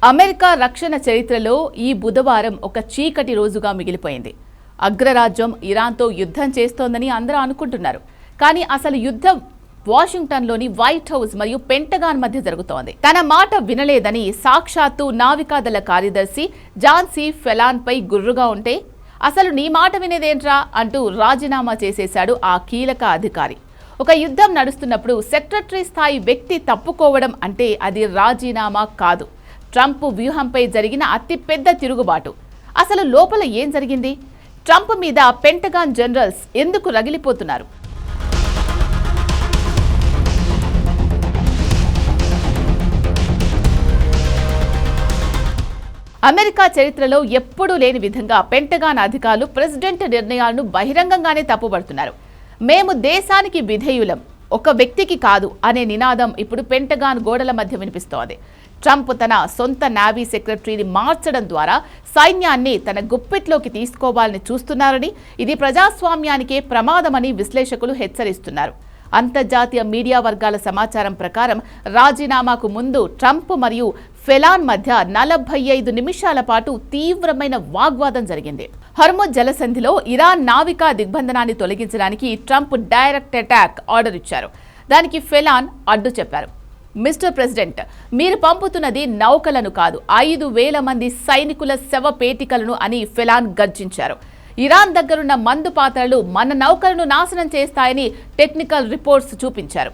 America రక్షణ చరిత్రలో ఈ బుధవారం ఒక చీకటి రోజుగా మిగిలిపోయింది. అగ్రరాజ్యం ఇరాన్తో యుద్ధం చేస్తోందని అందరూ అనుకుంటున్నారు. కానీ అసలు యుద్ధం వాషింగ్టన్లోని వైట్ హౌస్ మరియు పెంటగాన్ మధ్య జరుగుతోంది. తన మాట వినలేదని సాక్షాత్తు నావికాదళ కార్యదర్శి జాన్ సి ఫెలాన్ పై గుర్రుగా ఉంటే, అసలు నీ మాట వినేదేంట్రా అంటూ రాజీనామా చేసేశాడు ఆ కీలక అధికారి. ఒక యుద్ధం నడుస్తున్నప్పుడు సెక్రటరీ స్థాయి వ్యక్తి తప్పుకోవడం అంటే అది రాజీనామా కాదు, ట్రంప్ వ్యూహంపై జరిగిన అతిపెద్ద తిరుగుబాటు. అసలు లోపల ఏం జరిగింది? ట్రంప్ మీద పెంటగాన్ జనరల్స్ ఎందుకు రగిలిపోతున్నారు? అమెరికా చరిత్రలో ఎప్పుడూ లేని విధంగా పెంటగాన్ అధికారులు ప్రెసిడెంట్ నిర్ణయాలను బహిరంగంగానే తప్పుపడుతున్నారు. మేము దేశానికి విధేయులం, ఒక వ్యక్తికి కాదు అనే నినాదం ఇప్పుడు పెంటగాన్ గోడల మధ్య వినిపిస్తోంది. ట్రంప్ తన సొంత నేవీ సెక్రటరీని మార్చడం ద్వారా సైన్యాన్ని తన గుప్పిట్లోకి తీసుకోవాలని చూస్తున్నారని, ఇది ప్రజాస్వామ్యానికే ప్రమాదమని విశ్లేషకులు హెచ్చరిస్తున్నారు. అంతర్జాతీయ మీడియా వర్గాల సమాచారం ప్రకారం రాజీనామాకు ముందు ట్రంప్ మరియు ఫెలాన్ మధ్య 45 నిమిషాల పాటు తీవ్రమైన వాగ్వాదం జరిగింది. హర్ముజ్ జలసంధిలో ఇరాన్ నావికా దిగ్బంధనాన్ని తొలగించడానికి ట్రంప్ డైరెక్ట్ అటాక్ ఆర్డర్ ఇచ్చారు. దానికి ఫెలాన్ అడ్డు చెప్పారు. మిస్టర్ ప్రెసిడెంట్, మీరు పంపుతున్నది నౌకలను కాదు, 5,000 మంది సైనికుల శవపేటికలను అని ఫెలాన్ గర్జించారు. ఇరాన్ దగ్గరున్న మందు పాత్రలు మన నౌకలను నాశనం చేస్తాయని టెక్నికల్ రిపోర్ట్స్ చూపించారు.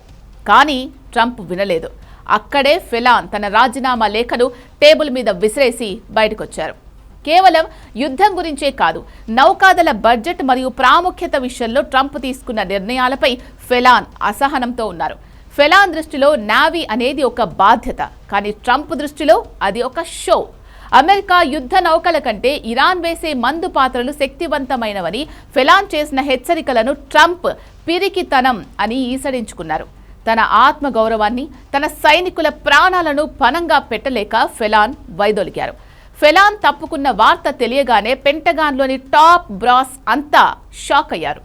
కానీ ట్రంప్ వినలేదు. అక్కడే ఫెలాన్ తన రాజీనామా లేఖను టేబుల్ మీద విసిరేసి బయటకొచ్చారు. కేవలం యుద్ధం గురించే కాదు, నౌకాదళ బడ్జెట్ మరియు ప్రాముఖ్యత విషయంలో ట్రంప్ తీసుకున్న నిర్ణయాలపై ఫెలాన్ అసహనంతో ఉన్నారు. ఫెలాన్ దృష్టిలో నేవీ అనేది ఒక బాధ్యత, కానీ ట్రంప్ దృష్టిలో అది ఒక షో. అమెరికా యుద్ధ నౌకల కంటే ఇరాన్ వేసే మందు పాత్రలు శక్తివంతమైనవని ఫెలాన్ చేసిన హెచ్చరికలను ట్రంప్ పిరికితనం అని ఈసడించుకున్నారు. తన ఆత్మగౌరవాన్ని, తన సైనికుల ప్రాణాలను పణంగా పెట్టలేక ఫెలాన్ వైదొలిగారు. ఫెలాన్ తప్పుకున్న వార్త తెలియగానే పెంటగాన్లోని టాప్ బ్రాస్ అంతా షాక్ అయ్యారు.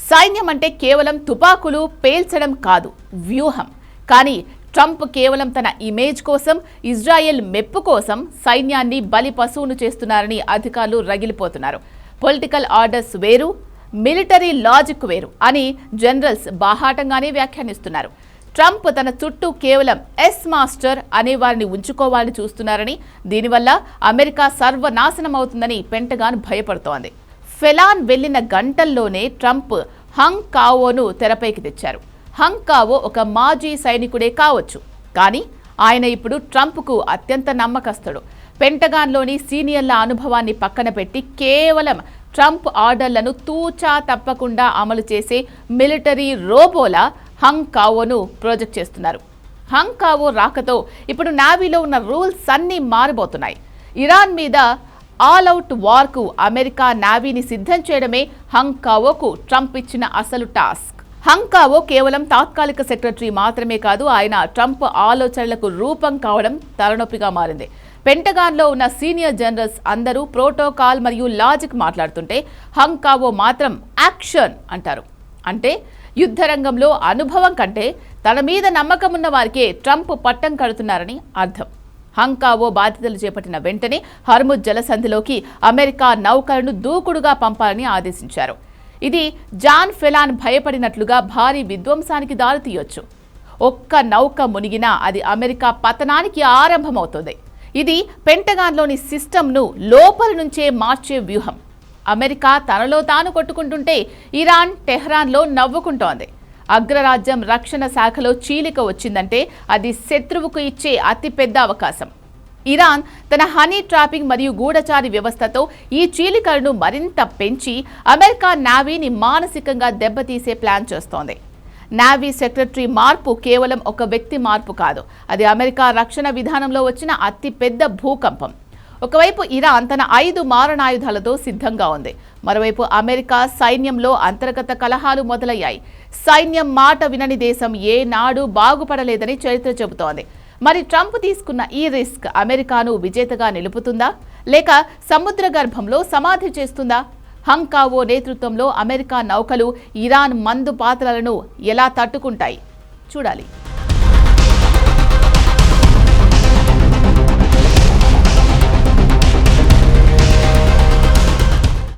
సైన్యం అంటే కేవలం తుపాకులు పేల్చడం కాదు, వ్యూహం. కానీ ట్రంప్ కేవలం తన ఇమేజ్ కోసం, ఇజ్రాయెల్ మెప్పు కోసం సైన్యాన్ని బలి పశువును చేస్తున్నారని అధికారులు రగిలిపోతున్నారు. పొలిటికల్ ఆర్డర్స్ వేరు, మిలిటరీ లాజిక్ వేరు అని జనరల్స్ బాహాటంగానే వ్యాఖ్యానిస్తున్నారు. ట్రంప్ తన చుట్టూ కేవలం ఎస్ మాస్టర్ అనే వారిని ఉంచుకోవాలని చూస్తున్నారని, దీనివల్ల అమెరికా సర్వనాశనం అవుతుందని పెంటగాన్ భయపడుతోంది. ఫెలాన్ వెళ్లిన గంటల్లోనే ట్రంప్ హంగ్ కావోను తెరపైకి తెచ్చారు. హంగ్ కావో ఒక మాజీ సైనికుడే కావచ్చు, కానీ ఆయన ఇప్పుడు ట్రంప్కు అత్యంత నమ్మకస్తుడు. పెంటగాన్లోని సీనియర్ల అనుభవాన్ని పక్కన పెట్టి కేవలం ట్రంప్ ఆర్డర్లను తూచా తప్పకుండా అమలు చేసే మిలిటరీ రోబోలా హంగ్ కావోను ప్రాజెక్ట్ చేస్తున్నారు. హంగ్ కావో రాకతో ఇప్పుడు నేవీలో ఉన్న రూల్స్ అన్నీ మారిపోతున్నాయి. ఇరాన్ మీద ఆల్ అవుట్ వార్కు అమెరికా నేవీని సిద్ధం చేయడమే హంగ్ కావోకు ట్రంప్ ఇచ్చిన అసలు టాస్క్. హంగ్ కావో కేవలం తాత్కాలిక సెక్రటరీ మాత్రమే కాదు, ఆయన ట్రంప్ ఆలోచనలకు రూపం కావడం తలనొప్పిగా మారింది. పెంటగాన్లో ఉన్న సీనియర్ జనరల్స్ అందరూ ప్రోటోకాల్ మరియు లాజిక్ మాట్లాడుతుంటే హంగ్ కావో మాత్రం యాక్షన్ అంటారు. అంటే యుద్ధ రంగంలో అనుభవం కంటే తన మీద నమ్మకం ఉన్న వారికే ట్రంప్ పట్టం కడుతున్నారని అర్థం. హంగ్ కావో బాధ్యతలు చేపట్టిన వెంటనే హర్ముజ్ జలసంధిలోకి అమెరికా నౌకలను దూకుడుగా పంపాలని ఆదేశించారు. ఇది జాన్ ఫెలాన్ భయపడినట్లుగా భారీ విధ్వంసానికి దారితీయొచ్చు. ఒక్క నౌక మునిగినా అది అమెరికా పతనానికి ఆరంభమవుతుంది. ఇది పెంటగాన్లోని సిస్టమ్ను లోపల నుంచే మార్చే వ్యూహం. అమెరికా తనలో తాను కొట్టుకుంటుంటే ఇరాన్ టెహ్రాన్లో నవ్వుకుంటోంది. అగ్రరాజ్యం రక్షణ శాఖలో చీలిక వచ్చిందంటే అది శత్రువుకు ఇచ్చే అతిపెద్ద అవకాశం. ఇరాన్ తన హనీ ట్రాపింగ్ మరియు గూఢచారి వ్యవస్థతో ఈ చీలికలను మరింత పెంచి అమెరికా నేవీని మానసికంగా దెబ్బతీసే ప్లాన్ చేస్తోంది. నేవీ సెక్రటరీ మార్పు కేవలం ఒక వ్యక్తి మార్పు కాదు, అది అమెరికా రక్షణ విధానంలో వచ్చిన అతిపెద్ద భూకంపం. ఒకవైపు ఇరాన్ తన 5 మారణాయుధాలతో సిద్ధంగా ఉంది, మరోవైపు అమెరికా సైన్యంలో అంతర్గత కలహాలు మొదలయ్యాయి. సైన్యం మాట వినని దేశం ఏనాడు బాగుపడలేదని చరిత్ర చెబుతోంది. మరి ట్రంప్ తీసుకున్న ఈ రిస్క్ అమెరికాను విజేతగా నిలుపుతుందా, లేక సముద్ర గర్భంలో సమాధి చేస్తుందా? హంగ్ కావో నేతృత్వంలో అమెరికా నౌకలు ఇరాన్ మందు పాత్రలను ఎలా తట్టుకుంటాయి చూడాలి.